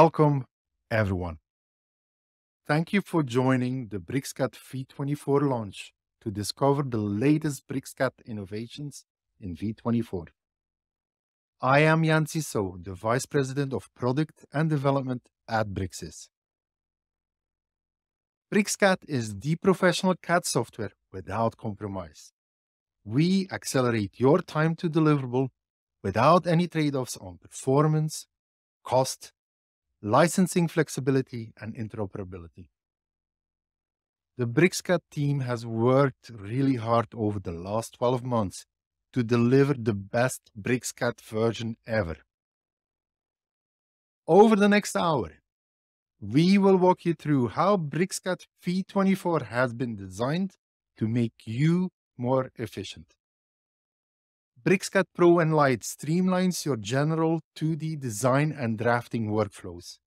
Welcome, everyone. Thank you for joining the BricsCAD V24 launch to discover the latest BricsCAD innovations in V24. I am Yancy So, the Vice President of Product and Development at Bricsys. BricsCAD is the professional CAD software without compromise. We accelerate your time to deliverable without any trade-offs on performance, cost, licensing flexibility, and interoperability. The BricsCAD team has worked really hard over the last 12 months to deliver the best BricsCAD version ever. Over the next hour, we will walk you through how BricsCAD V24 has been designed to make you more efficient. BricsCAD Pro and Lite streamlines your general 2D design and drafting workflows.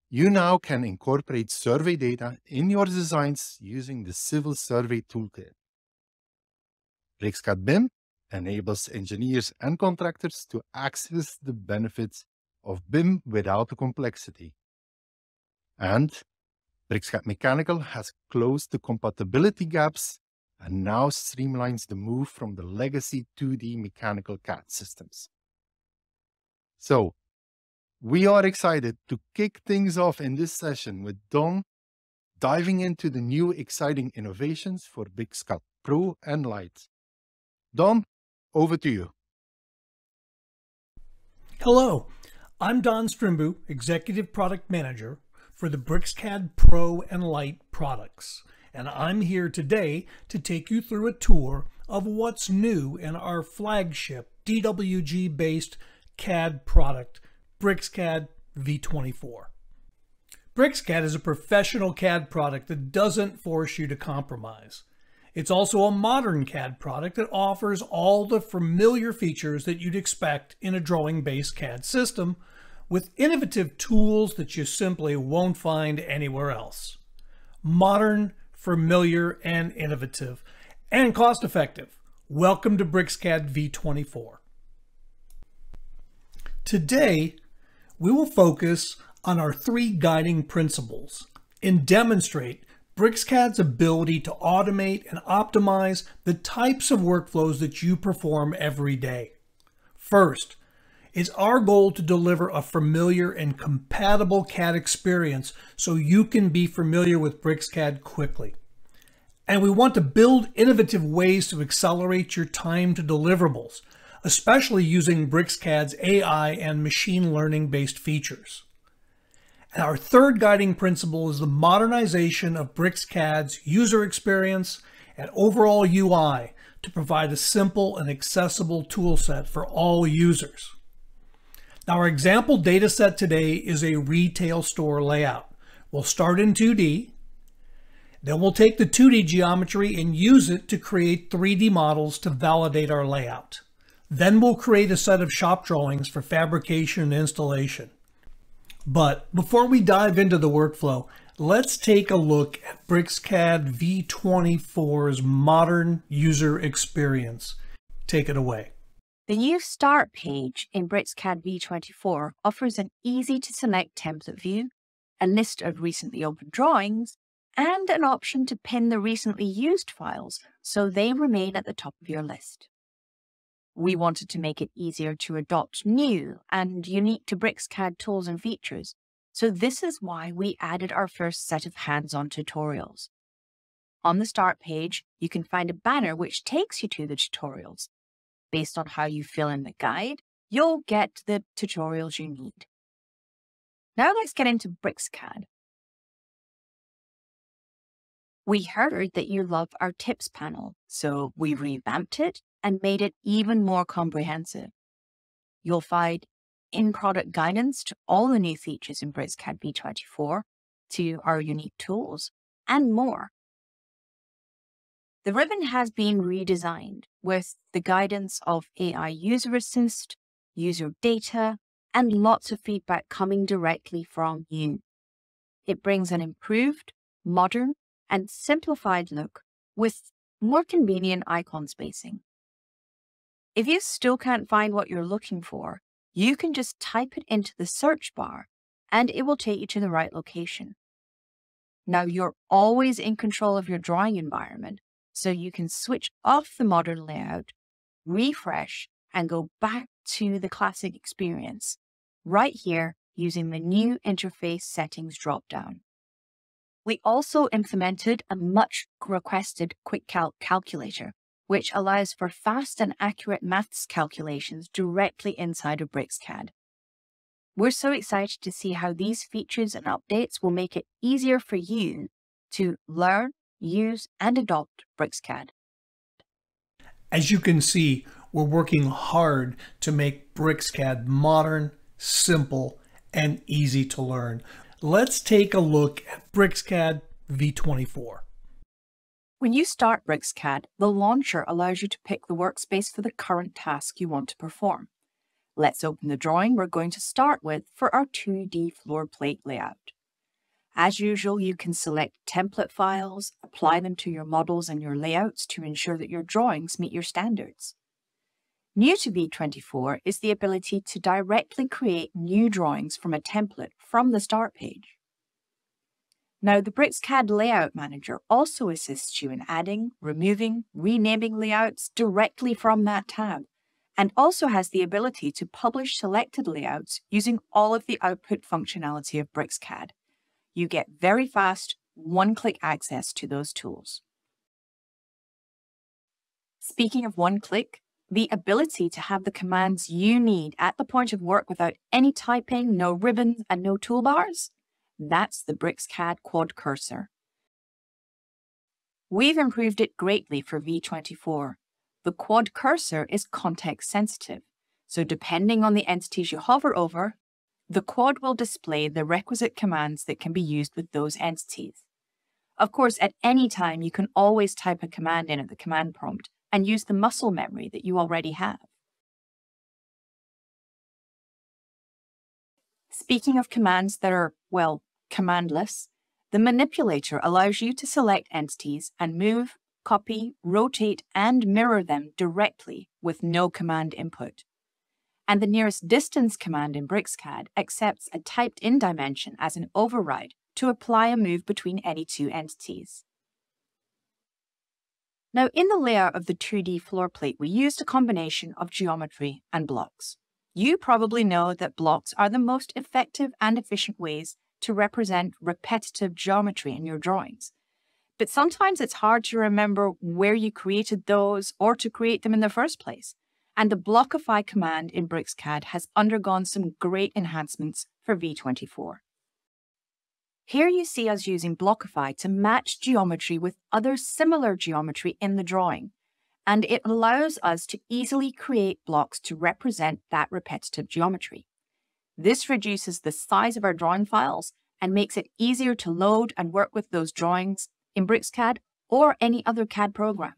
You now can incorporate survey data in your designs using the Civil Survey Toolkit. BricsCAD BIM enables engineers and contractors to access the benefits of BIM without the complexity. And BricsCAD Mechanical has closed the compatibility gaps and now streamlines the move from the legacy 2D mechanical CAD systems. So, we are excited to kick things off in this session with Don diving into the new exciting innovations for BricsCAD Pro and Lite. Don, over to you. Hello, I'm Don Strimbu, Executive Product Manager for the BricsCAD Pro and Lite products, and I'm here today to take you through a tour of what's new in our flagship DWG-based CAD product, BricsCAD V24. BricsCAD is a professional CAD product that doesn't force you to compromise. It's also a modern CAD product that offers all the familiar features that you'd expect in a drawing-based CAD system, with innovative tools that you simply won't find anywhere else. Modern, familiar, and innovative, and cost-effective. Welcome to BricsCAD V24. Today, we will focus on our three guiding principles and demonstrate BricsCAD's ability to automate and optimize the types of workflows that you perform every day. First, it's our goal to deliver a familiar and compatible CAD experience so you can be familiar with BricsCAD quickly. And we want to build innovative ways to accelerate your time to deliverables, especially using BricsCAD's AI and machine learning-based features. And our third guiding principle is the modernization of BricsCAD's user experience and overall UI to provide a simple and accessible toolset for all users. Now, our example data set today is a retail store layout. We'll start in 2D, then we'll take the 2D geometry and use it to create 3D models to validate our layout. Then we'll create a set of shop drawings for fabrication and installation. But before we dive into the workflow, let's take a look at BricsCAD V24's modern user experience. Take it away. The new Start page in BricsCAD V24 offers an easy-to-select template view, a list of recently opened drawings, and an option to pin the recently used files so they remain at the top of your list. We wanted to make it easier to adopt new and unique to BricsCAD tools and features, so this is why we added our first set of hands-on tutorials. On the Start page, you can find a banner which takes you to the tutorials. Based on how you fill in the guide, you'll get the tutorials you need. Now let's get into BricsCAD. We heard that you love our tips panel, so we revamped it and made it even more comprehensive. You'll find in-product guidance to all the new features in BricsCAD V24, to our unique tools, and more. The ribbon has been redesigned with the guidance of AI User Assist, user data, and lots of feedback coming directly from you. It brings an improved, modern, and simplified look with more convenient icon spacing. If you still can't find what you're looking for, you can just type it into the search bar and it will take you to the right location. Now you're always in control of your drawing environment, so you can switch off the modern layout, refresh, and go back to the classic experience right here using the new interface settings dropdown. We also implemented a much requested quick calculator, which allows for fast and accurate maths calculations directly inside of BricsCAD. We're so excited to see how these features and updates will make it easier for you to learn, use, and adopt BricsCAD. As you can see, we're working hard to make BricsCAD modern, simple, and easy to learn. Let's take a look at BricsCAD V24. When you start BricsCAD, the launcher allows you to pick the workspace for the current task you want to perform. Let's open the drawing we're going to start with for our 2D floor plate layout. As usual, you can select template files, apply them to your models and your layouts to ensure that your drawings meet your standards. New to V24 is the ability to directly create new drawings from a template from the start page. Now, the BricsCAD Layout Manager also assists you in adding, removing, renaming layouts directly from that tab, and also has the ability to publish selected layouts using all of the output functionality of BricsCAD. You get very fast, one-click access to those tools. Speaking of one-click, the ability to have the commands you need at the point of work without any typing, no ribbons, and no toolbars, that's the BricsCAD Quad Cursor. We've improved it greatly for V24. The Quad Cursor is context sensitive, so depending on the entities you hover over, the quad will display the requisite commands that can be used with those entities. Of course, at any time, you can always type a command in at the command prompt and use the muscle memory that you already have. Speaking of commands that are, well, commandless, the manipulator allows you to select entities and move, copy, rotate, and mirror them directly with no command input. And the nearest distance command in BricsCAD accepts a typed-in dimension as an override to apply a move between any two entities. Now, in the layout of the 2D floor plate, we used a combination of geometry and blocks. You probably know that blocks are the most effective and efficient ways to represent repetitive geometry in your drawings. But sometimes it's hard to remember where you created those or to create them in the first place. And the Blockify command in BricsCAD has undergone some great enhancements for V24. Here you see us using Blockify to match geometry with other similar geometry in the drawing, and it allows us to easily create blocks to represent that repetitive geometry. This reduces the size of our drawing files and makes it easier to load and work with those drawings in BricsCAD or any other CAD program.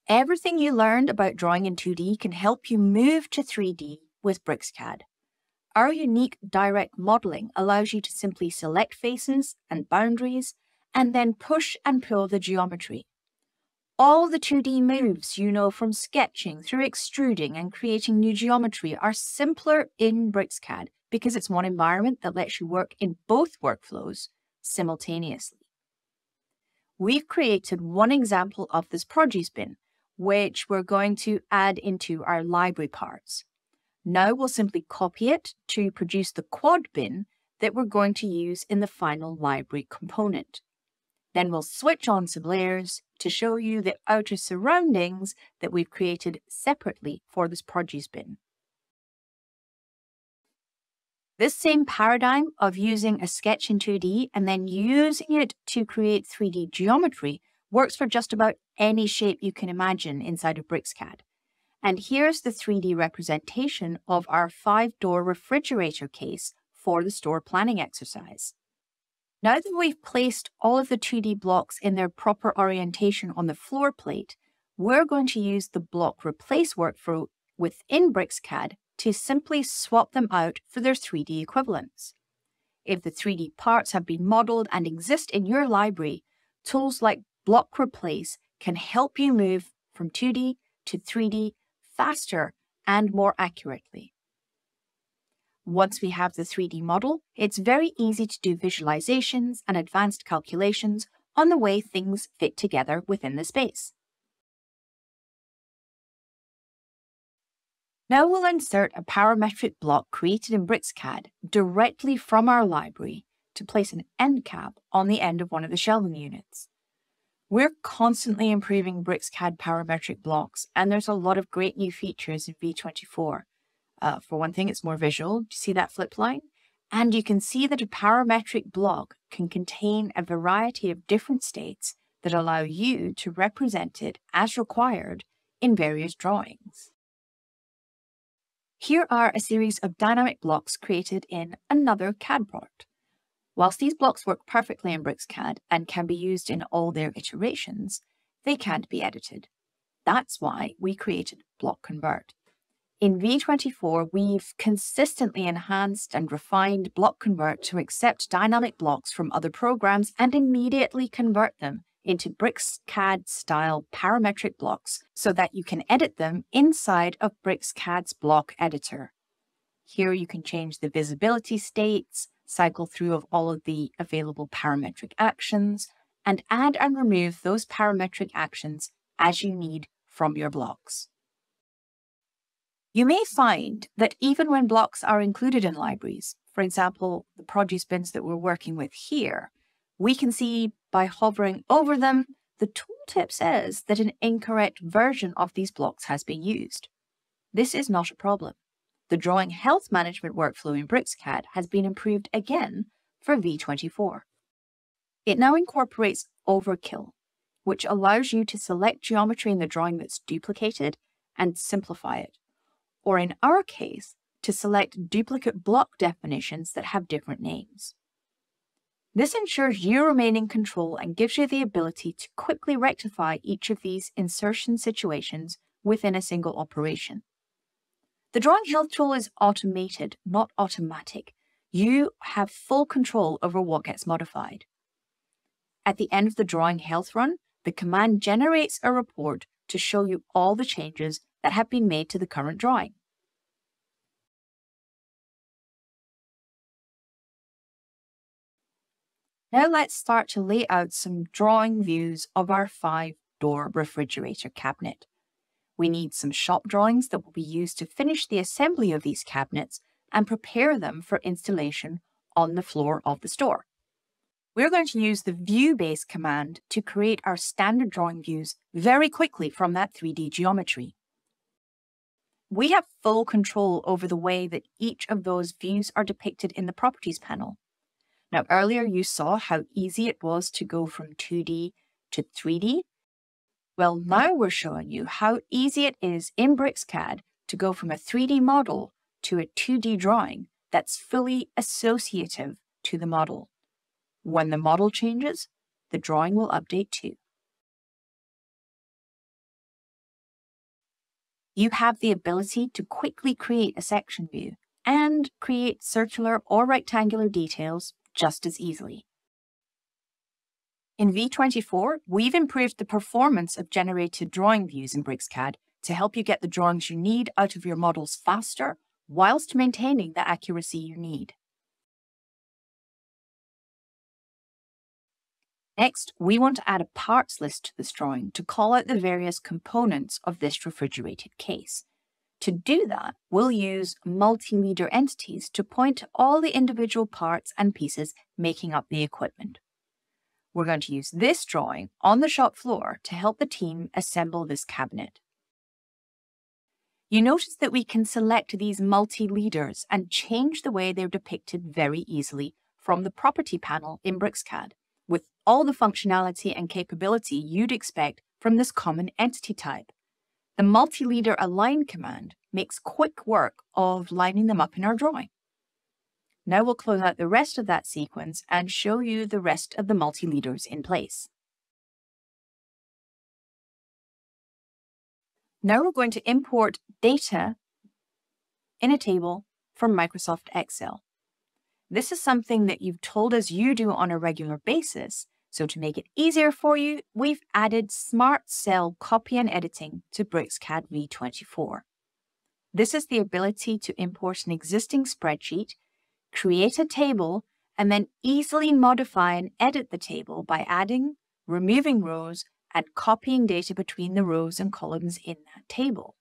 Everything you learned about drawing in 2D can help you move to 3D with BricsCAD. Our unique direct modeling allows you to simply select faces and boundaries and then push and pull the geometry. All the 2D moves you know from sketching through extruding and creating new geometry are simpler in BricsCAD because it's one environment that lets you work in both workflows simultaneously. We've created one example of this produce bin, which we're going to add into our library parts. Now we'll simply copy it to produce the quad bin that we're going to use in the final library component. Then we'll switch on some layers to show you the outer surroundings that we've created separately for this produce bin. This same paradigm of using a sketch in 2D and then using it to create 3D geometry works for just about any shape you can imagine inside of BricsCAD. And here's the 3D representation of our 5-door refrigerator case for the store planning exercise. Now that we've placed all of the 2D blocks in their proper orientation on the floor plate, we're going to use the block replace workflow within BricsCAD to simply swap them out for their 3D equivalents. If the 3D parts have been modeled and exist in your library, tools like Block Replace can help you move from 2D to 3D faster and more accurately. Once we have the 3D model, it's very easy to do visualizations and advanced calculations on the way things fit together within the space. Now we'll insert a parametric block created in BricsCAD directly from our library to place an end cap on the end of one of the shelving units. We're constantly improving BricsCAD parametric blocks, and there's a lot of great new features in V24. For one thing, it's more visual. Do you see that flip line? And you can see that a parametric block can contain a variety of different states that allow you to represent it as required in various drawings. Here are a series of dynamic blocks created in another CAD product. Whilst these blocks work perfectly in BricsCAD and can be used in all their iterations, they can't be edited. That's why we created Block Convert. In V24, we've consistently enhanced and refined Block Convert to accept dynamic blocks from other programs and immediately convert them into BricsCAD-style parametric blocks so that you can edit them inside of BricsCAD's block editor. Here you can change the visibility states, cycle through of all of the available parametric actions, and add and remove those parametric actions as you need from your blocks. You may find that even when blocks are included in libraries, for example, the produce bins that we're working with here, we can see by hovering over them, the tooltip says that an incorrect version of these blocks has been used. This is not a problem. The drawing health management workflow in BricsCAD has been improved again for V24. It now incorporates overkill, which allows you to select geometry in the drawing that's duplicated and simplify it, or in our case, to select duplicate block definitions that have different names. This ensures you remain in control and gives you the ability to quickly rectify each of these insertion situations within a single operation. The drawing health tool is automated, not automatic. You have full control over what gets modified. At the end of the drawing health run, the command generates a report to show you all the changes that have been made to the current drawing. Now let's start to lay out some drawing views of our 5-door refrigerator cabinet. We need some shop drawings that will be used to finish the assembly of these cabinets and prepare them for installation on the floor of the store. We're going to use the view-based command to create our standard drawing views very quickly from that 3D geometry. We have full control over the way that each of those views are depicted in the Properties panel. Now, earlier you saw how easy it was to go from 2D to 3D. Well, now we're showing you how easy it is in BricsCAD to go from a 3D model to a 2D drawing that's fully associative to the model. When the model changes, the drawing will update too. You have the ability to quickly create a section view and create circular or rectangular details just as easily. In V24, we've improved the performance of generated drawing views in BricsCAD to help you get the drawings you need out of your models faster, whilst maintaining the accuracy you need. Next, we want to add a parts list to this drawing to call out the various components of this refrigerated case. To do that, we'll use multi-leader entities to point to all the individual parts and pieces making up the equipment. We're going to use this drawing on the shop floor to help the team assemble this cabinet. You notice that we can select these multi-leaders and change the way they're depicted very easily from the Property panel in BricsCAD, with all the functionality and capability you'd expect from this common entity type. The multi-leader align command makes quick work of lining them up in our drawing. Now we'll close out the rest of that sequence and show you the rest of the multi-leaders in place. Now we're going to import data in a table from Microsoft Excel. This is something that you've told us you do on a regular basis, so to make it easier for you, we've added Smart Cell Copy and Editing to BricsCAD V24. This is the ability to import an existing spreadsheet, create a table, and then easily modify and edit the table by adding, removing rows, and copying data between the rows and columns in that table.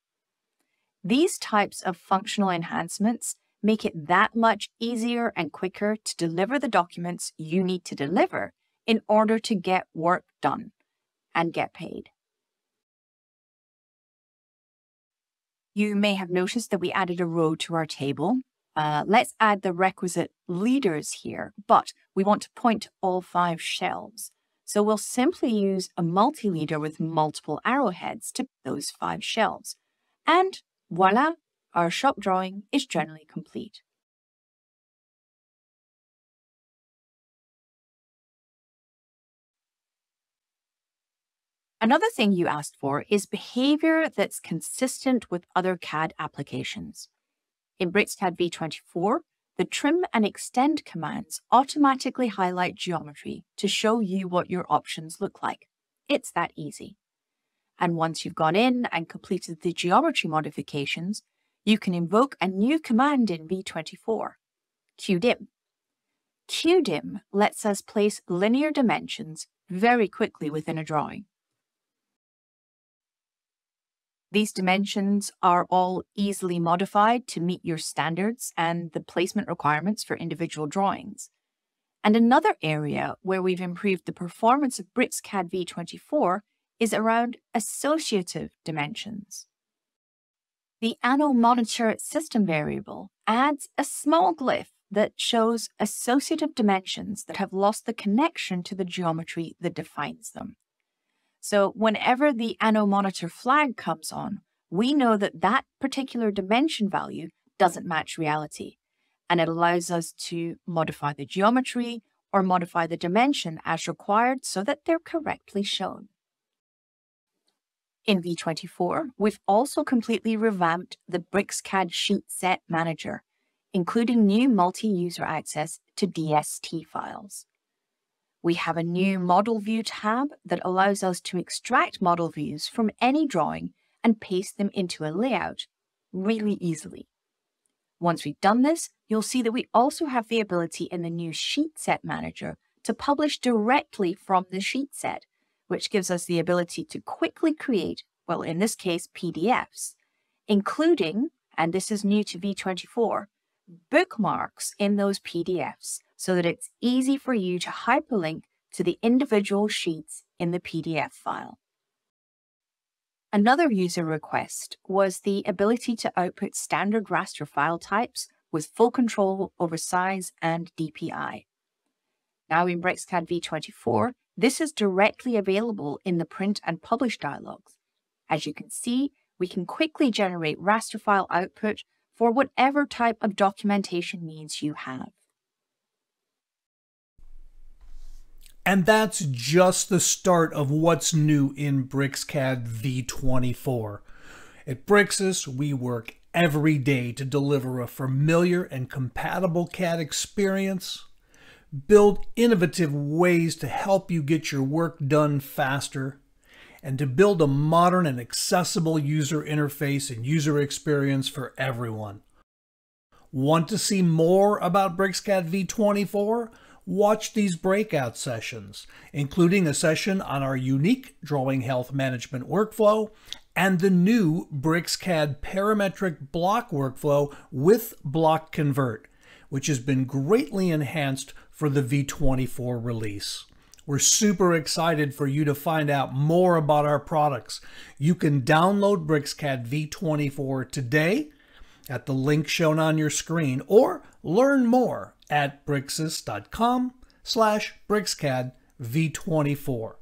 These types of functional enhancements make it that much easier and quicker to deliver the documents you need to deliver in order to get work done and get paid. You may have noticed that we added a row to our table. Let's add the requisite leaders here, but we want to point to all 5 shelves. So we'll simply use a multi-leader with multiple arrowheads to those 5 shelves. And voila, our shop drawing is generally complete. Another thing you asked for is behavior that's consistent with other CAD applications. In BricsCAD V24, the trim and extend commands automatically highlight geometry to show you what your options look like. It's that easy. And once you've gone in and completed the geometry modifications, you can invoke a new command in V24, QDIM. QDIM lets us place linear dimensions very quickly within a drawing. These dimensions are all easily modified to meet your standards and the placement requirements for individual drawings. And another area where we've improved the performance of BricsCAD V24 is around associative dimensions. The Anno Monitor system variable adds a small glyph that shows associative dimensions that have lost the connection to the geometry that defines them. So whenever the Anno Monitor flag comes on, we know that that particular dimension value doesn't match reality, and it allows us to modify the geometry or modify the dimension as required so that they're correctly shown. In V24, we've also completely revamped the BricsCAD Sheet Set Manager, including new multi-user access to DST files. We have a new Model View tab that allows us to extract model views from any drawing and paste them into a layout really easily. Once we've done this, you'll see that we also have the ability in the new Sheet Set Manager to publish directly from the sheet set, which gives us the ability to quickly create, well, in this case, PDFs, including, and this is new to V24, bookmarks in those PDFs so that it's easy for you to hyperlink to the individual sheets in the PDF file. Another user request was the ability to output standard raster file types with full control over size and DPI. Now in BricsCAD V24, this is directly available in the print and publish dialogues. As you can see, we can quickly generate raster file output for whatever type of documentation needs you have. And that's just the start of what's new in BricsCAD V24. At Bricsys, we work every day to deliver a familiar and compatible CAD experience, build innovative ways to help you get your work done faster, and to build a modern and accessible user interface and user experience for everyone. Want to see more about BricsCAD V24? Watch these breakout sessions, including a session on our unique drawing health management workflow and the new BricsCAD parametric block workflow with Block Convert, which has been greatly enhanced for the V24 release. We're super excited for you to find out more about our products. You can download BricsCAD V24 today at the link shown on your screen, or learn more at bricsys.com/BricsCAD V24.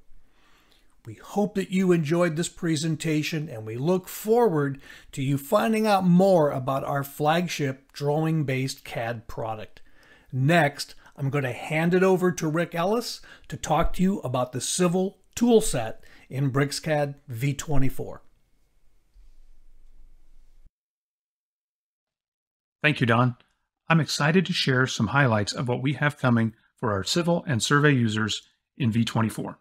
We hope that you enjoyed this presentation, and we look forward to you finding out more about our flagship drawing-based CAD product. Next, I'm going to hand it over to Rick Ellis to talk to you about the Civil toolset in BricsCAD V24. Thank you, Don. I'm excited to share some highlights of what we have coming for our civil and survey users in V24.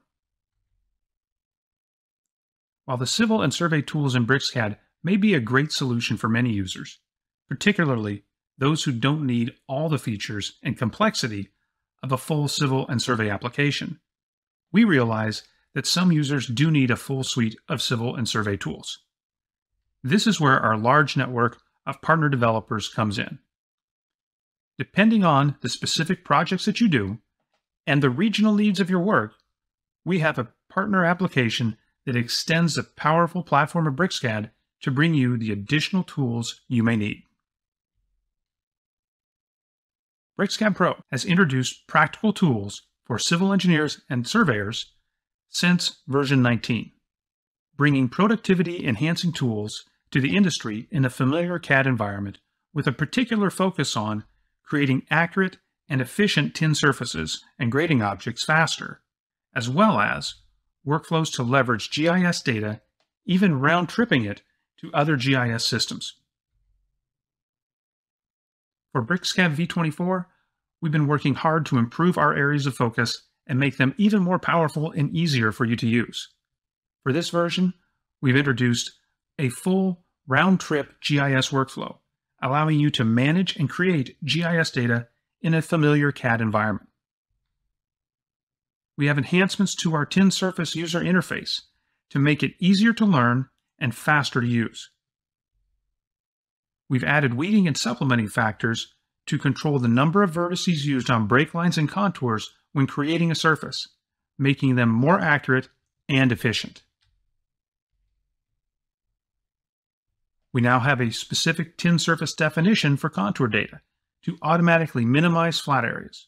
While the civil and survey tools in BricsCAD may be a great solution for many users, particularly those who don't need all the features and complexity of a full civil and survey application. We realize that some users do need a full suite of civil and survey tools. This is where our large network of partner developers comes in. Depending on the specific projects that you do and the regional needs of your work, we have a partner application that extends the powerful platform of BricsCAD to bring you the additional tools you may need. BricsCAD Pro has introduced practical tools for civil engineers and surveyors since version 19, bringing productivity-enhancing tools to the industry in a familiar CAD environment with a particular focus on creating accurate and efficient tin surfaces and grading objects faster, as well as workflows to leverage GIS data, even round-tripping it to other GIS systems. For BricsCAD V24, we've been working hard to improve our areas of focus and make them even more powerful and easier for you to use. For this version, we've introduced a full round-trip GIS workflow, allowing you to manage and create GIS data in a familiar CAD environment. We have enhancements to our tin surface user interface to make it easier to learn and faster to use. We've added weeding and supplementing factors to control the number of vertices used on break lines and contours when creating a surface, making them more accurate and efficient. We now have a specific tin surface definition for contour data to automatically minimize flat areas,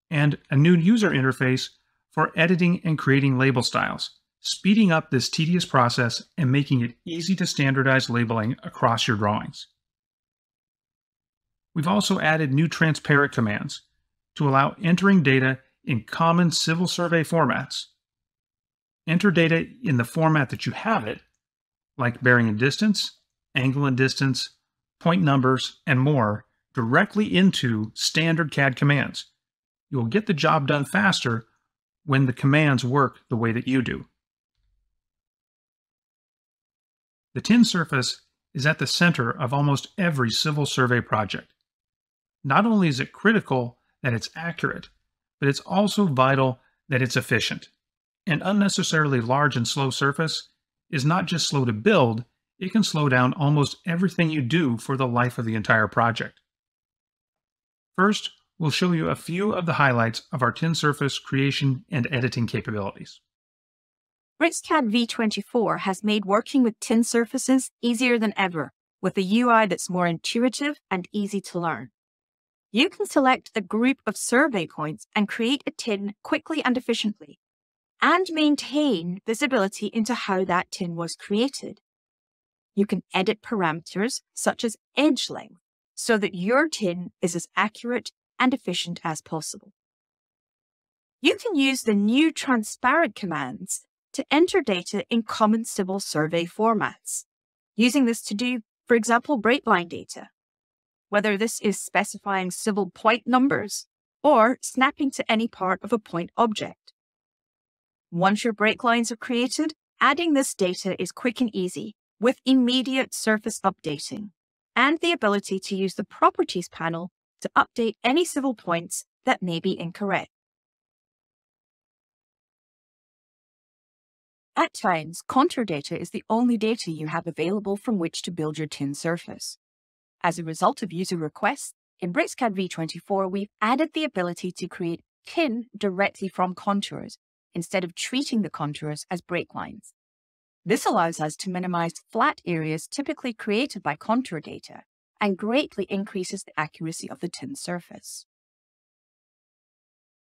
and a new user interface for editing and creating label styles, speeding up this tedious process and making it easy to standardize labeling across your drawings. We've also added new transparent commands to allow entering data in common civil survey formats. Enter data in the format that you have it, like bearing and distance, angle and distance, point numbers, and more, directly into standard CAD commands. You'll get the job done faster when the commands work the way that you do. The tin surface is at the center of almost every civil survey project. Not only is it critical that it's accurate, but it's also vital that it's efficient. An unnecessarily large and slow surface is not just slow to build, it can slow down almost everything you do for the life of the entire project. First, we'll show you a few of the highlights of our tin surface creation and editing capabilities. BricsCAD V24 has made working with tin surfaces easier than ever, with a UI that's more intuitive and easy to learn. You can select the group of survey points and create a tin quickly and efficiently, and maintain visibility into how that tin was created. You can edit parameters such as edge length so that your tin is as accurate and efficient as possible. You can use the new transparent commands to enter data in common civil survey formats, using this to do, for example, break line data, whether this is specifying civil point numbers or snapping to any part of a point object. Once your break lines are created, adding this data is quick and easy, with immediate surface updating, and the ability to use the Properties panel to update any civil points that may be incorrect. At times, contour data is the only data you have available from which to build your tin surface. As a result of user requests, in BricsCAD V24, we've added the ability to create tin directly from contours, instead of treating the contours as break lines. This allows us to minimize flat areas typically created by contour data, and greatly increases the accuracy of the tin surface.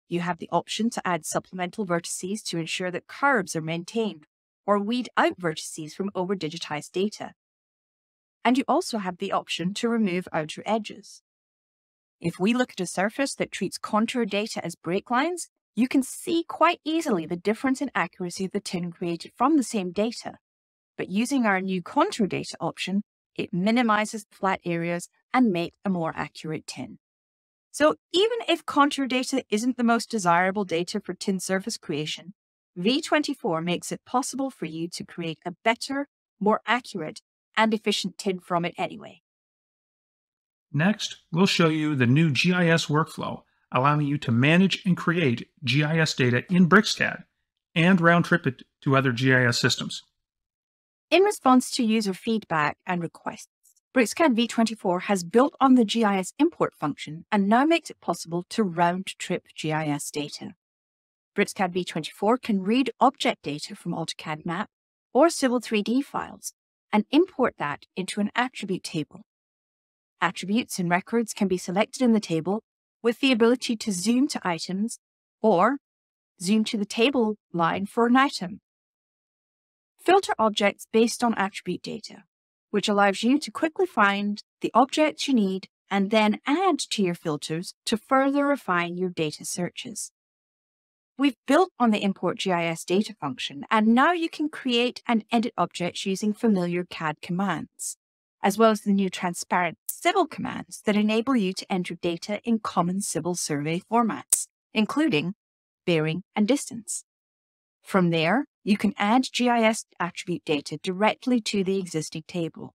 You have the option to add supplemental vertices to ensure that curves are maintained, or weed out vertices from over-digitized data. And you also have the option to remove outer edges. If we look at a surface that treats contour data as break lines, you can see quite easily the difference in accuracy of the tin created from the same data. But using our new contour data option, it minimizes the flat areas and makes a more accurate tin. So even if contour data isn't the most desirable data for tin surface creation, V24 makes it possible for you to create a better, more accurate, and efficient tint from it anyway. Next, we'll show you the new GIS workflow, allowing you to manage and create GIS data in BricsCAD and round-trip it to other GIS systems. In response to user feedback and requests, BricsCAD V24 has built on the GIS import function and now makes it possible to round-trip GIS data. BricsCAD V24 can read object data from AutoCAD map or Civil 3D files and import that into an attribute table. Attributes and records can be selected in the table with the ability to zoom to items or zoom to the table line for an item. Filter objects based on attribute data, which allows you to quickly find the objects you need and then add to your filters to further refine your data searches. We've built on the import GIS data function, and now you can create and edit objects using familiar CAD commands, as well as the new transparent civil commands that enable you to enter data in common civil survey formats, including bearing and distance. From there, you can add GIS attribute data directly to the existing table.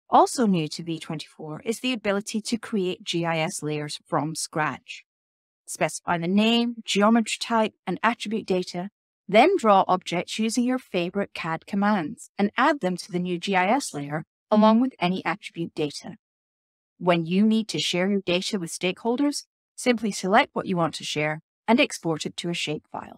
Also new to V24 is the ability to create GIS layers from scratch. Specify the name, geometry type, and attribute data, then draw objects using your favorite CAD commands and add them to the new GIS layer along with any attribute data. When you need to share your data with stakeholders, simply select what you want to share and export it to a shapefile.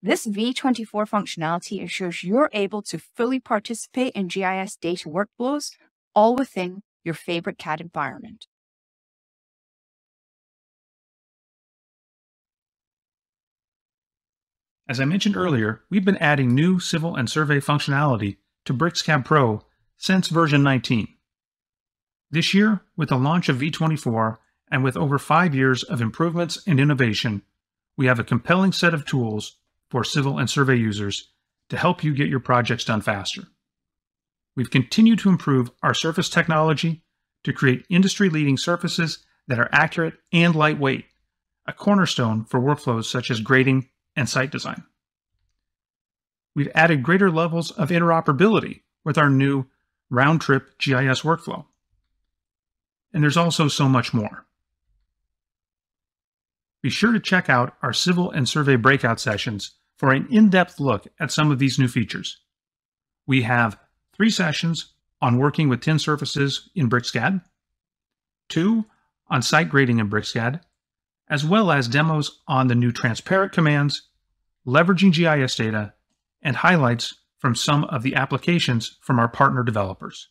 This V24 functionality ensures you're able to fully participate in GIS data workflows, all within your favorite CAD environment. As I mentioned earlier, we've been adding new civil and survey functionality to BricsCAD Pro since version 19. This year, with the launch of V24 and with over 5 years of improvements and innovation, we have a compelling set of tools for civil and survey users to help you get your projects done faster. We've continued to improve our surface technology to create industry-leading surfaces that are accurate and lightweight, a cornerstone for workflows such as grading and site design. We've added greater levels of interoperability with our new round-trip GIS workflow. And there's also so much more. Be sure to check out our civil and survey breakout sessions for an in-depth look at some of these new features. We have 3 sessions on working with tin surfaces in BricsCAD, 2 on site grading in BricsCAD, as well as demos on the new transparent commands, leveraging GIS data, and highlights from some of the applications from our partner developers.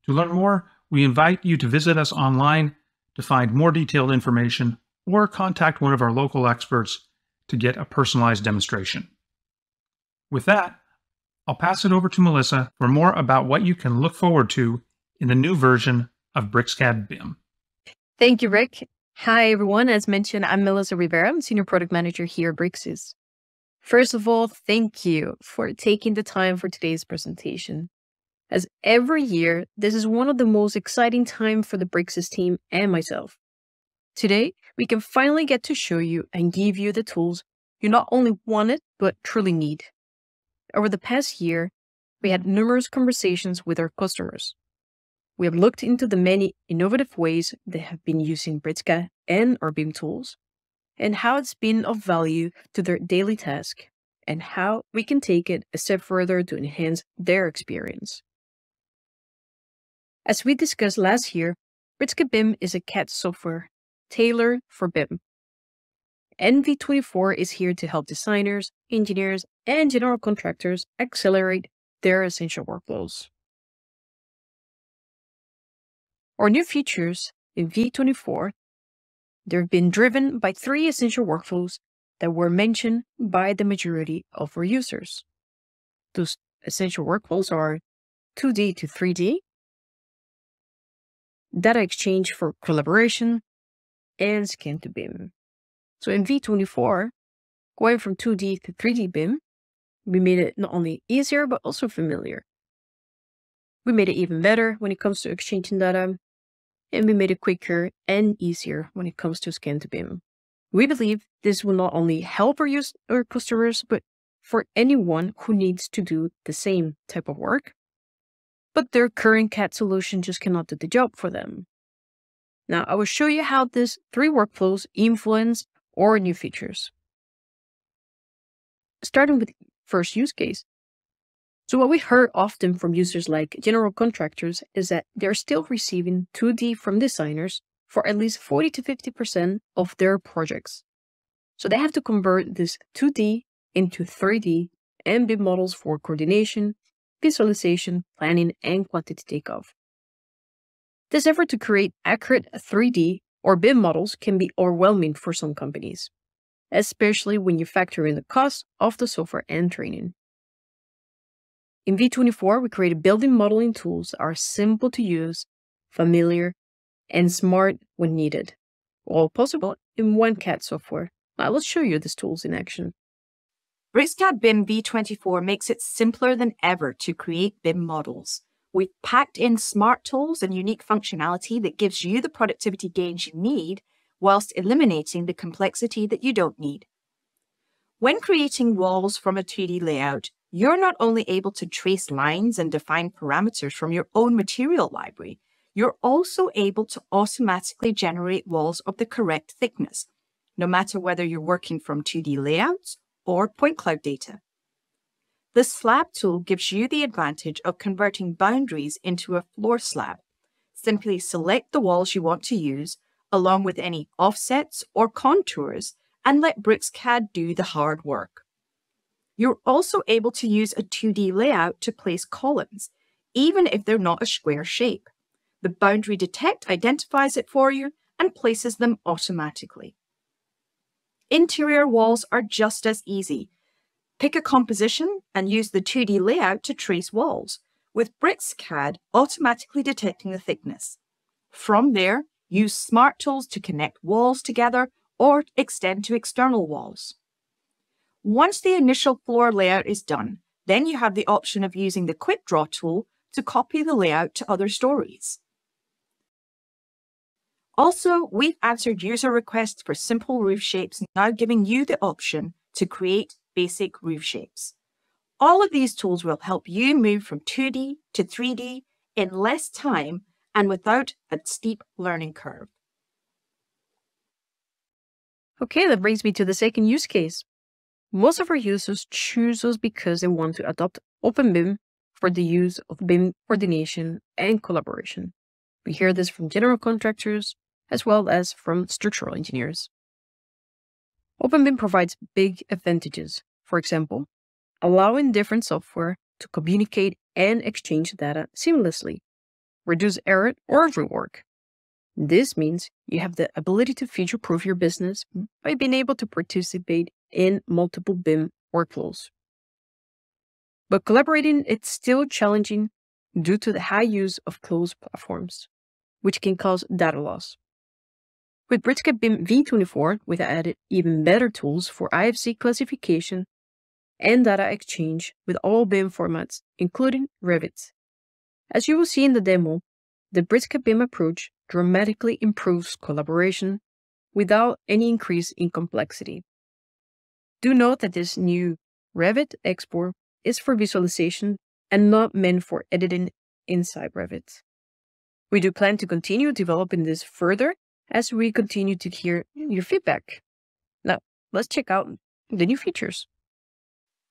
To learn more, we invite you to visit us online to find more detailed information or contact one of our local experts to get a personalized demonstration. With that, I'll pass it over to Melissa for more about what you can look forward to in the new version of BricsCAD BIM. Thank you, Rick. Hi, everyone. As mentioned, I'm Melissa Rivera. I'm Senior Product Manager here at Bricsys. First of all, thank you for taking the time for today's presentation. As every year, this is one of the most exciting times for the Bricsys team and myself. Today, we can finally get to show you and give you the tools you not only wanted, but truly need. Over the past year, we had numerous conversations with our customers. We have looked into the many innovative ways they have been using BricsCAD and our BIM tools, and how it's been of value to their daily task, and how we can take it a step further to enhance their experience. As we discussed last year, BricsCAD BIM is a CAD software tailored for BIM. V24 is here to help designers, engineers, and general contractors accelerate their essential workflows. Our new features in V24, they've been driven by 3 essential workflows that were mentioned by the majority of our users. Those essential workflows are 2D to 3D, data exchange for collaboration, and scan to BIM. So in V24, going from 2D to 3D BIM, we made it not only easier, but also familiar. We made it even better when it comes to exchanging data, and we made it quicker and easier when it comes to scan to BIM. We believe this will not only help our customers, but for anyone who needs to do the same type of work, but their current CAD solution just cannot do the job for them. Now, I will show you how these three workflows influence our new features. Starting with the first use case. So what we heard often from users like general contractors is that they're still receiving 2D from designers for at least 40 to 50% of their projects. So they have to convert this 2D into 3D and BIM models for coordination, visualization, planning, and quantity takeoff. This effort to create accurate 3D or BIM models can be overwhelming for some companies, especially when you factor in the cost of the software and training. In V24, we created building modeling tools that are simple to use, familiar, and smart when needed, all possible in one CAD software. Now let's show you these tools in action. BricsCAD BIM V24 makes it simpler than ever to create BIM models. We've packed in smart tools and unique functionality that gives you the productivity gains you need, whilst eliminating the complexity that you don't need. When creating walls from a 2D layout, you're not only able to trace lines and define parameters from your own material library, you're also able to automatically generate walls of the correct thickness, no matter whether you're working from 2D layouts or point cloud data. The slab tool gives you the advantage of converting boundaries into a floor slab. Simply select the walls you want to use, along with any offsets or contours, and let BricsCAD do the hard work. You're also able to use a 2D layout to place columns, even if they're not a square shape. The Boundary Detect identifies it for you and places them automatically. Interior walls are just as easy. Pick a composition and use the 2D layout to trace walls, with BricsCAD automatically detecting the thickness. From there, use smart tools to connect walls together or extend to external walls. Once the initial floor layout is done, then you have the option of using the Quick Draw tool to copy the layout to other stories. Also, we've answered user requests for simple roof shapes, now giving you the option to create basic roof shapes. All of these tools will help you move from 2D to 3D in less time and without a steep learning curve. Okay, that brings me to the second use case. Most of our users choose us because they want to adopt OpenBIM for the use of BIM coordination and collaboration. We hear this from general contractors as well as from structural engineers. OpenBIM provides big advantages. For example, allowing different software to communicate and exchange data seamlessly, reduce error or rework. This means you have the ability to future-proof your business by being able to participate in multiple BIM workflows. But collaborating is still challenging due to the high use of closed platforms, which can cause data loss. With BricsCAD BIM V24, we've added even better tools for IFC classification and data exchange with all BIM formats, including Revit. As you will see in the demo, the BricsCAD BIM approach dramatically improves collaboration without any increase in complexity. Do note that this new Revit export is for visualization and not meant for editing inside Revit. We do plan to continue developing this further as we continue to hear your feedback. Now, let's check out the new features.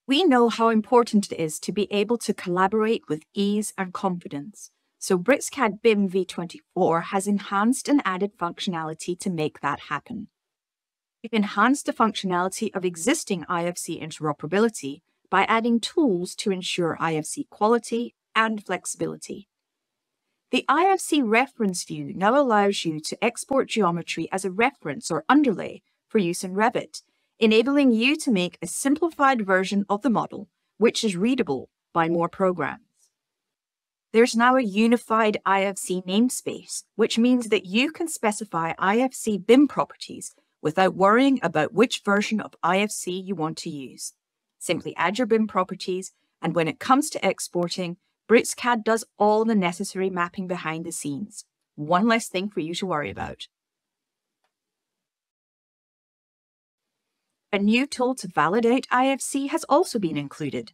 We know how important it is to be able to collaborate with ease and confidence. So BricsCAD BIM V24 has enhanced and added functionality to make that happen. We've enhanced the functionality of existing IFC interoperability by adding tools to ensure IFC quality and flexibility. The IFC reference view now allows you to export geometry as a reference or underlay for use in Revit, enabling you to make a simplified version of the model, which is readable by more programs. There's now a unified IFC namespace, which means that you can specify IFC BIM properties without worrying about which version of IFC you want to use. Simply add your BIM properties, and when it comes to exporting, BricsCAD does all the necessary mapping behind the scenes. One less thing for you to worry about. A new tool to validate IFC has also been included.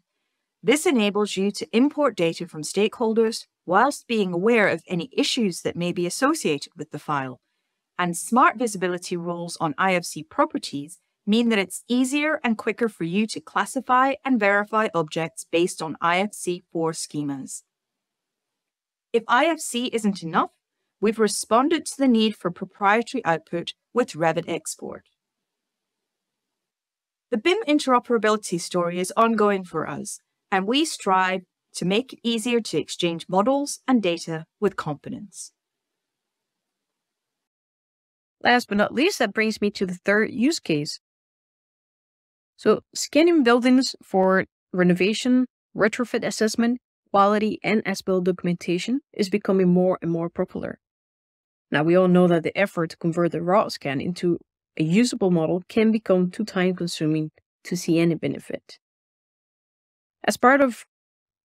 This enables you to import data from stakeholders whilst being aware of any issues that may be associated with the file. And smart visibility rules on IFC properties mean that it's easier and quicker for you to classify and verify objects based on IFC4 schemas. If IFC isn't enough, we've responded to the need for proprietary output with Revit Export. The BIM interoperability story is ongoing for us, and we strive to make it easier to exchange models and data with confidence. Last but not least, that brings me to the third use case. So scanning buildings for renovation, retrofit assessment, quality, and as-built documentation is becoming more and more popular. Now, we all know that the effort to convert the raw scan into a usable model can become too time-consuming to see any benefit. As part of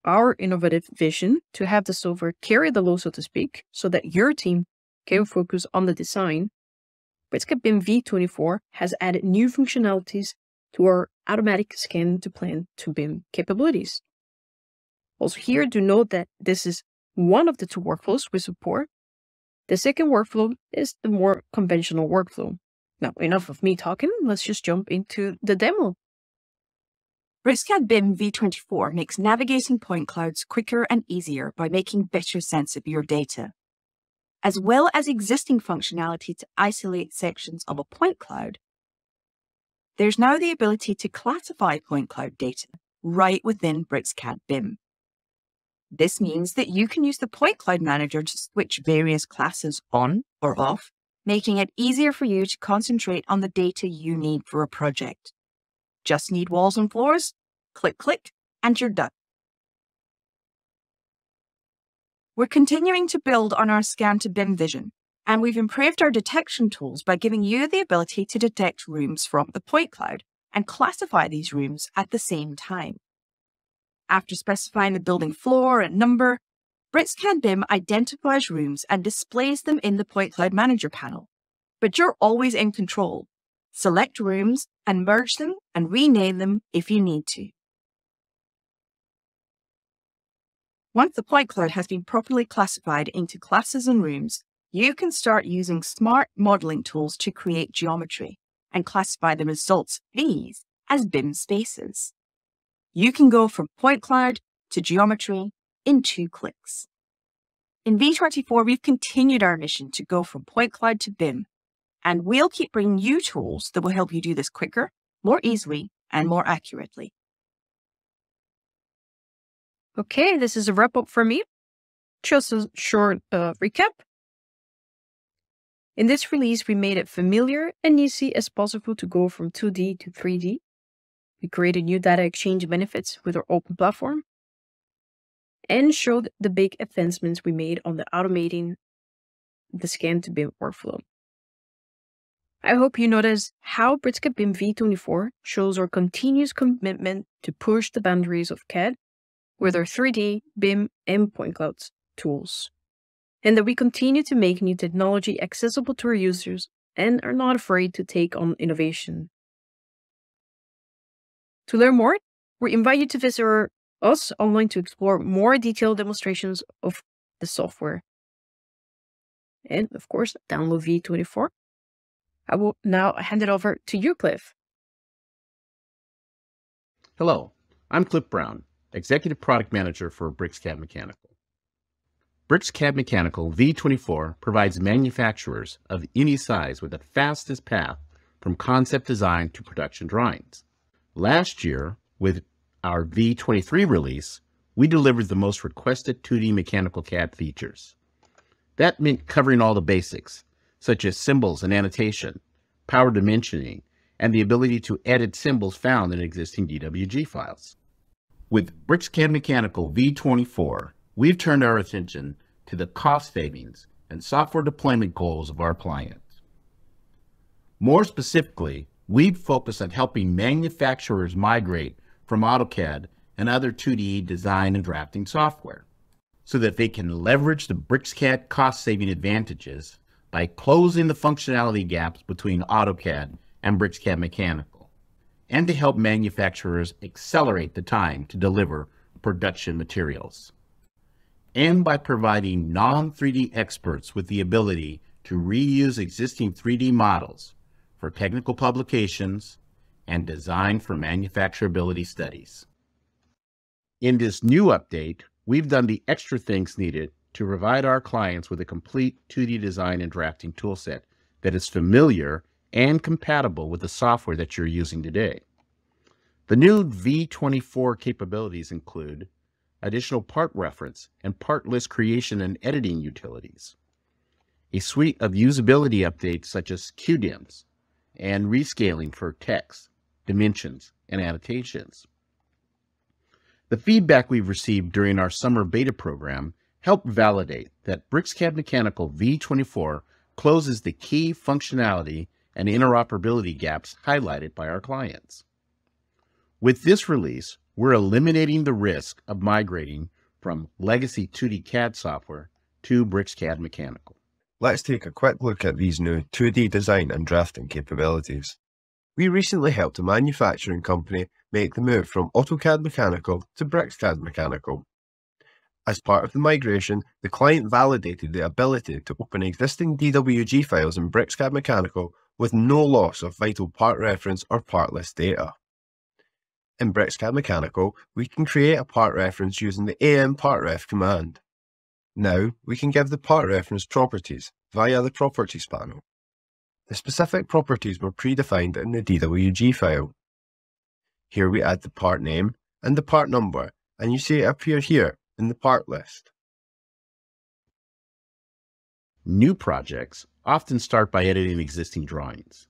our innovative vision to have the software carry the load, so to speak, so that your team can focus on the design, BricsCAD BIM V24 has added new functionalities to our automatic scan to plan to BIM capabilities. Also here, do note that this is one of the two workflows we support. The second workflow is the more conventional workflow. Now, enough of me talking, let's just jump into the demo. BricsCAD BIM V24 makes navigating point clouds quicker and easier by making better sense of your data. As well as existing functionality to isolate sections of a point cloud, there's now the ability to classify point cloud data right within BricsCAD BIM. This means that you can use the point cloud manager to switch various classes on or off, making it easier for you to concentrate on the data you need for a project. Just need walls and floors, click, click, and you're done. We're continuing to build on our scan to BIM vision, and we've improved our detection tools by giving you the ability to detect rooms from the point cloud and classify these rooms at the same time. After specifying the building floor and number, BricsCAD BIM identifies rooms and displays them in the point cloud manager panel. But you're always in control. Select rooms and merge them and rename them if you need to. Once the point cloud has been properly classified into classes and rooms, you can start using smart modeling tools to create geometry and classify the results of these as BIM spaces. You can go from point cloud to geometry in 2 clicks. In V24, we've continued our mission to go from point cloud to BIM, and we'll keep bringing you tools that will help you do this quicker, more easily, and more accurately. Okay, this is a wrap up for me. Just a short recap. In this release, we made it familiar and easy as possible to go from 2D to 3D. We created new data exchange benefits with our open platform and showed the big advancements we made on the automating the scan to BIM workflow. I hope you notice how BricsCAD BIM V24 shows our continuous commitment to push the boundaries of CAD with our 3D, BIM, and point clouds tools, and that we continue to make new technology accessible to our users and are not afraid to take on innovation. To learn more, we invite you to visit us online to explore more detailed demonstrations of the software. And of course, download V24. I will now hand it over to you, Cliff. Hello, I'm Cliff Brown, Executive Product Manager for BricsCAD Mechanical. BricsCAD Mechanical V24 provides manufacturers of any size with the fastest path from concept design to production drawings. Last year, with our V23 release, we delivered the most requested 2D mechanical CAD features. That meant covering all the basics, such as symbols and annotation, power dimensioning, and the ability to edit symbols found in existing DWG files. With BricsCAD Mechanical V24, we've turned our attention to the cost savings and software deployment goals of our clients. More specifically, we've focused on helping manufacturers migrate from AutoCAD and other 2D design and drafting software so that they can leverage the BricsCAD cost-saving advantages by closing the functionality gaps between AutoCAD and BricsCAD Mechanical. and to help manufacturers accelerate the time to deliver production materials. And by providing non-3D experts with the ability to reuse existing 3D models for technical publications and design for manufacturability studies. In this new update, we've done the extra things needed to provide our clients with a complete 2D design and drafting toolset that is familiar and compatible with the software that you're using today. The new V24 capabilities include additional part reference and part list creation and editing utilities, a suite of usability updates such as QDIMs and rescaling for text, dimensions, and annotations. The feedback we've received during our summer beta program helped validate that BricsCAD Mechanical V24 closes the key functionality and interoperability gaps highlighted by our clients. With this release, we're eliminating the risk of migrating from legacy 2D CAD software to BricsCAD Mechanical. Let's take a quick look at these new 2D design and drafting capabilities. We recently helped a manufacturing company make the move from AutoCAD Mechanical to BricsCAD Mechanical. As part of the migration, the client validated the ability to open existing DWG files in BricsCAD Mechanical with no loss of vital part reference or part list data. In BricsCAD Mechanical, we can create a part reference using the AMPartRef command. Now, we can give the part reference properties via the Properties panel. The specific properties were predefined in the DWG file. Here we add the part name and the part number, and you see it appear here in the part list. New projects often start by editing existing drawings.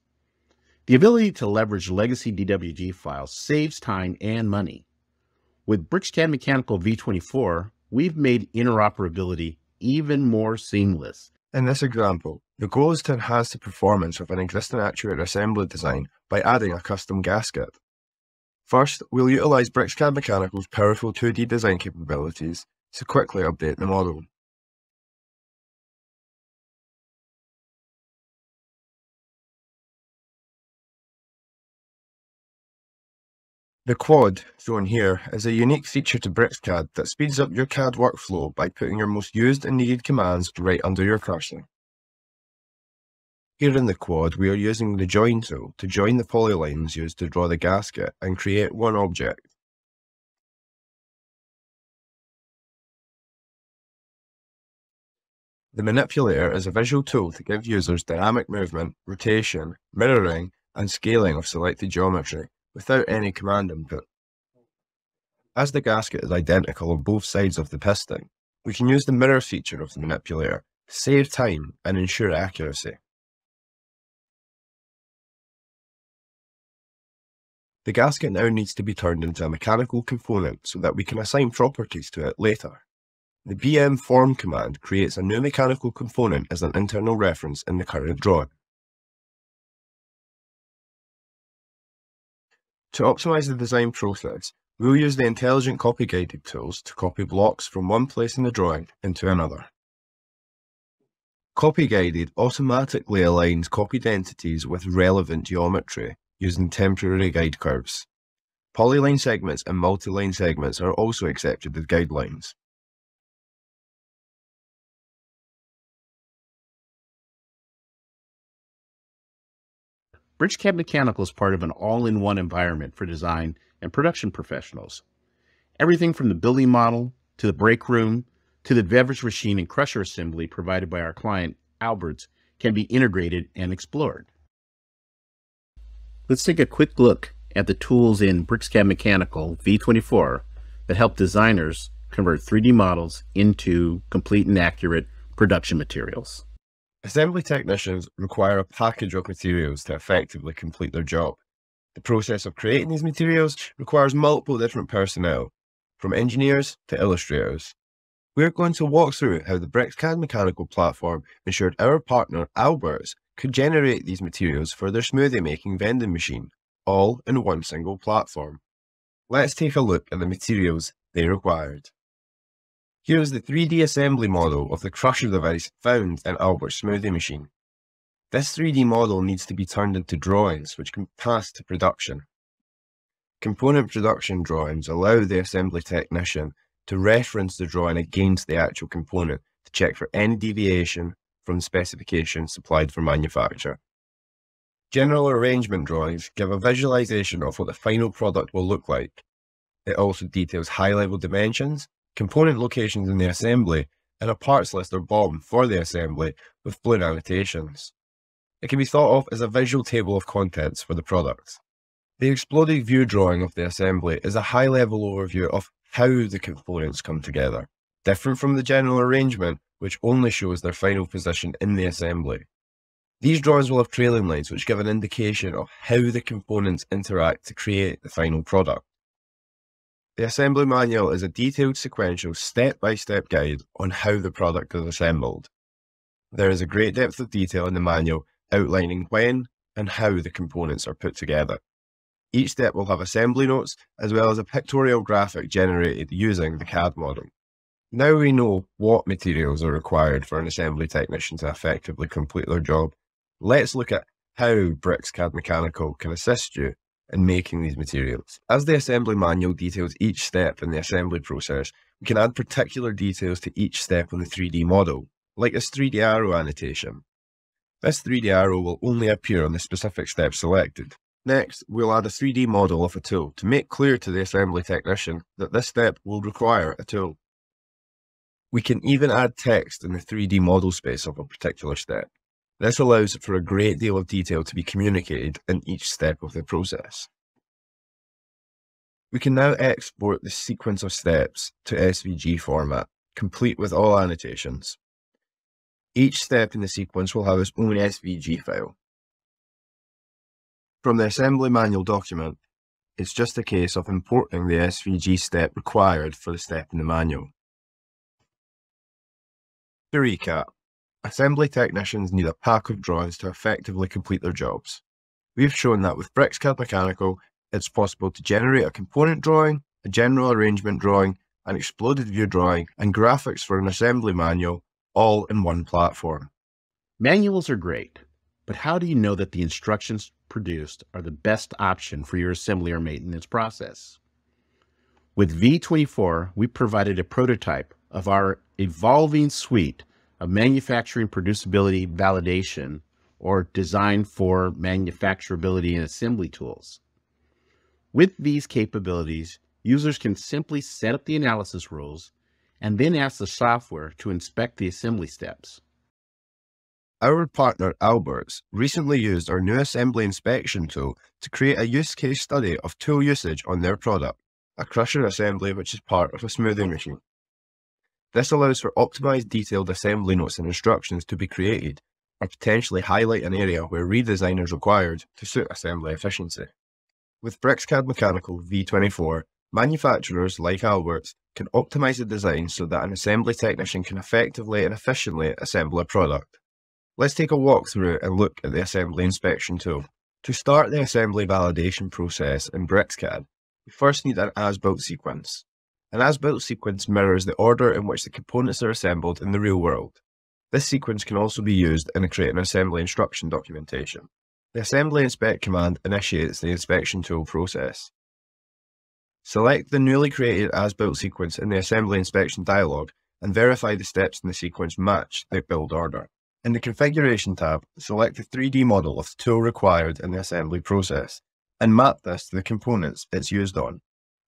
The ability to leverage legacy DWG files saves time and money. With BricsCAD Mechanical V24, we've made interoperability even more seamless. In this example, the goal is to enhance the performance of an existing actuator assembly design by adding a custom gasket. First, we'll utilize BricsCAD Mechanical's powerful 2D design capabilities to quickly update the model. The quad, shown here, is a unique feature to BricsCAD that speeds up your CAD workflow by putting your most used and needed commands right under your cursor. Here in the quad, we are using the Join tool to join the polylines used to draw the gasket and create one object. The manipulator is a visual tool to give users dynamic movement, rotation, mirroring, and scaling of selected geometry without any command input. As the gasket is identical on both sides of the piston, we can use the mirror feature of the manipulator to save time and ensure accuracy. The gasket now needs to be turned into a mechanical component so that we can assign properties to it later. The BM form command creates a new mechanical component as an internal reference in the current drawing. To optimize the design process, we'll use the intelligent copy guided tools to copy blocks from one place in the drawing into another. Copy guided automatically aligns copied entities with relevant geometry using temporary guide curves. Polyline segments and multi-line segments are also accepted as guidelines. BricsCAD Mechanical is part of an all-in-one environment for design and production professionals. Everything from the building model, to the break room, to the beverage machine and crusher assembly provided by our client, Alberts, can be integrated and explored. Let's take a quick look at the tools in BricsCAD Mechanical V24 that help designers convert 3D models into complete and accurate production materials. Assembly technicians require a package of materials to effectively complete their job. The process of creating these materials requires multiple different personnel, from engineers to illustrators. We're going to walk through how the BricsCAD Mechanical platform ensured our partner, Alberts, could generate these materials for their smoothie making vending machine, all in one single platform. Let's take a look at the materials they required. Here is the 3D assembly model of the crusher device found in Albert's smoothie machine. This 3D model needs to be turned into drawings which can pass to production. Component production drawings allow the assembly technician to reference the drawing against the actual component to check for any deviation from the specifications supplied for manufacture. General arrangement drawings give a visualization of what the final product will look like. It also details high-level dimensions, component locations in the assembly, and a parts list or BOM for the assembly with balloon annotations. It can be thought of as a visual table of contents for the products. The exploded view drawing of the assembly is a high-level overview of how the components come together, different from the general arrangement, which only shows their final position in the assembly. These drawings will have trailing lines which give an indication of how the components interact to create the final product. The assembly manual is a detailed sequential step-by-step guide on how the product is assembled. There is a great depth of detail in the manual outlining when and how the components are put together. Each step will have assembly notes as well as a pictorial graphic generated using the CAD model. Now we know what materials are required for an assembly technician to effectively complete their job. Let's look at how BricsCAD Mechanical can assist you in making these materials. As the assembly manual details each step in the assembly process, we can add particular details to each step on the 3D model, like this 3D arrow annotation. This 3D arrow will only appear on the specific step selected. Next, we'll add a 3D model of a tool to make clear to the assembly technician that this step will require a tool. We can even add text in the 3D model space of a particular step. This allows for a great deal of detail to be communicated in each step of the process. We can now export the sequence of steps to SVG format, complete with all annotations. Each step in the sequence will have its own SVG file. From the assembly manual document, it's just a case of importing the SVG step required for the step in the manual. To recap, assembly technicians need a pack of drawings to effectively complete their jobs. We've shown that with BricsCAD Mechanical, it's possible to generate a component drawing, a general arrangement drawing, an exploded view drawing, and graphics for an assembly manual, all in one platform. Manuals are great, but how do you know that the instructions produced are the best option for your assembly or maintenance process? With V24, we provided a prototype of our evolving suite of manufacturing producibility validation or design for manufacturability and assembly tools. With these capabilities, users can simply set up the analysis rules and then ask the software to inspect the assembly steps. Our partner Alberts recently used our new assembly inspection tool to create a use case study of tool usage on their product, a crusher assembly which is part of a smoothing machine. This allows for optimized detailed assembly notes and instructions to be created, or potentially highlight an area where redesign is required to suit assembly efficiency. With BricsCAD Mechanical V24, manufacturers like Alberts can optimize the design so that an assembly technician can effectively and efficiently assemble a product. Let's take a walk through and look at the assembly inspection tool. To start the assembly validation process in BricsCAD, we first need an as-built sequence. An as-built sequence mirrors the order in which the components are assembled in the real world. This sequence can also be used in creating an assembly instruction documentation. The assembly inspect command initiates the inspection tool process. Select the newly created as-built sequence in the assembly inspection dialog and verify the steps in the sequence match the build order. In the configuration tab, select the 3D model of the tool required in the assembly process and map this to the components it's used on.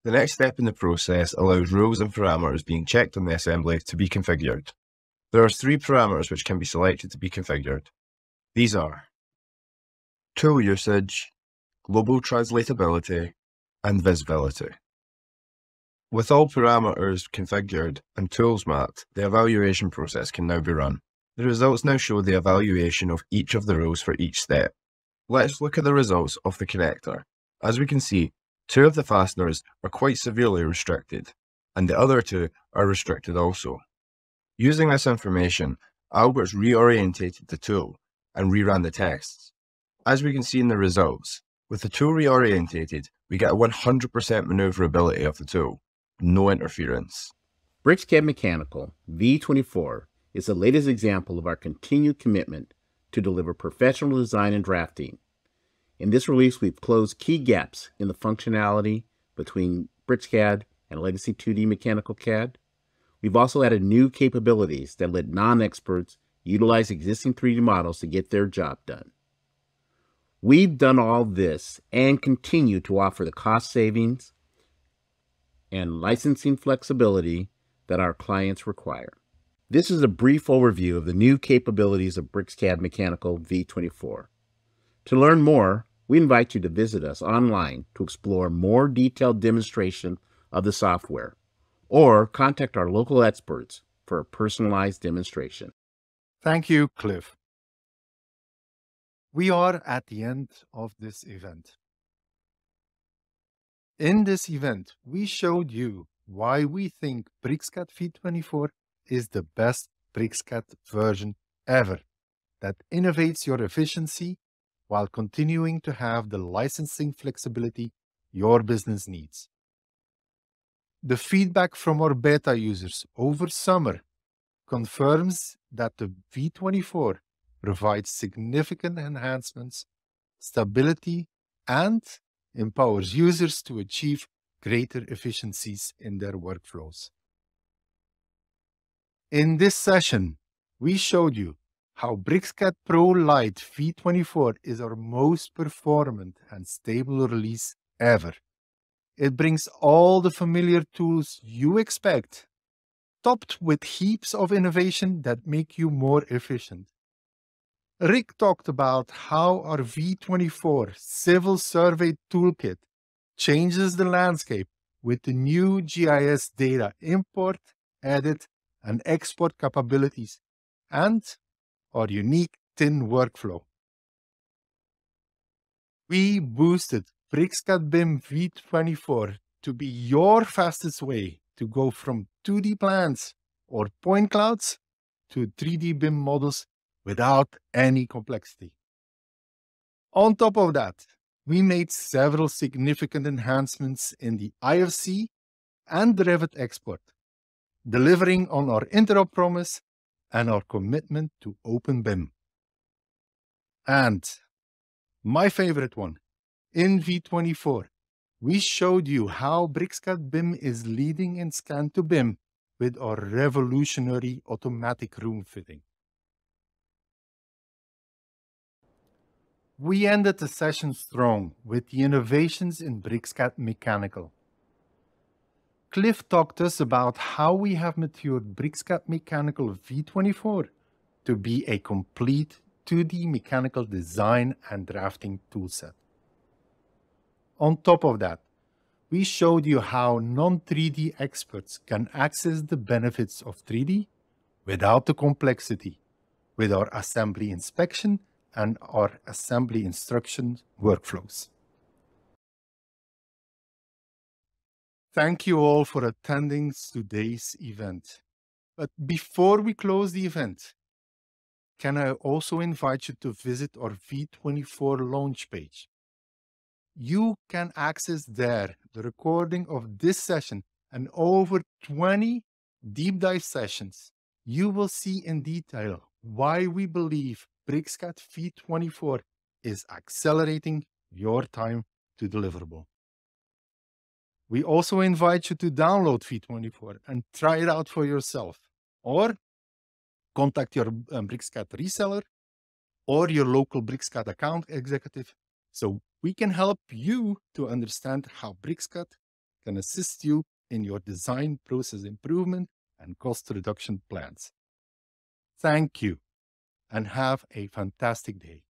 The next step in the process allows rules and parameters being checked on the assembly to be configured. There are 3 parameters which can be selected to be configured. These are tool usage, global translatability, and visibility. With all parameters configured and tools mapped, the evaluation process can now be run. The results now show the evaluation of each of the rules for each step. Let's look at the results of the connector. As we can see, 2 of the fasteners are quite severely restricted, and the other 2 are restricted also. Using this information, Alberts reorientated the tool and reran the tests. As we can see in the results, with the tool reorientated, we get a 100% maneuverability of the tool, no interference. BricsCAD Mechanical V24 is the latest example of our continued commitment to deliver professional design and drafting. In this release, we've closed key gaps in the functionality between BricsCAD and legacy 2D mechanical CAD. We've also added new capabilities that let non-experts utilize existing 3D models to get their job done. We've done all this and continue to offer the cost savings and licensing flexibility that our clients require. This is a brief overview of the new capabilities of BricsCAD Mechanical V24. To learn more, we invite you to visit us online to explore more detailed demonstration of the software, or contact our local experts for a personalized demonstration. Thank you, Cliff. We are at the end of this event. In this event, we showed you why we think BricsCAD V24 is the best BricsCAD version ever that innovates your efficiency while continuing to have the licensing flexibility your business needs. The feedback from our beta users over summer confirms that the V24 provides significant enhancements, stability, and empowers users to achieve greater efficiencies in their workflows. In this session, we showed you how BricsCAD Pro Lite V24 is our most performant and stable release ever. It brings all the familiar tools you expect, topped with heaps of innovation that make you more efficient. Rick talked about how our V24 Civil Survey Toolkit changes the landscape with the new GIS data import, edit, and export capabilities, and our unique TIN workflow. We boosted BricsCAD BIM V24 to be your fastest way to go from 2D plans or point clouds to 3D BIM models without any complexity. On top of that, we made several significant enhancements in the IFC and the Revit export, delivering on our interop promise and our commitment to Open BIM. And my favorite one, in V24, we showed you how BricsCAD BIM is leading in scan to BIM with our revolutionary automatic room fitting. We ended the session strong with the innovations in BricsCAD Mechanical. Cliff talked to us about how we have matured BricsCAD Mechanical V24 to be a complete 2D mechanical design and drafting toolset. On top of that, we showed you how non-3D experts can access the benefits of 3D without the complexity with our assembly inspection and our assembly instruction workflows. Thank you all for attending today's event. But before we close the event, can I also invite you to visit our V24 launch page? You can access there the recording of this session and over 20 deep dive sessions. You will see in detail why we believe BricsCAD V24 is accelerating your time to deliverable. We also invite you to download V24 and try it out for yourself, or contact your BricsCAD reseller or your local BricsCAD account executive so we can help you to understand how BricsCAD can assist you in your design process improvement and cost reduction plans. Thank you and have a fantastic day.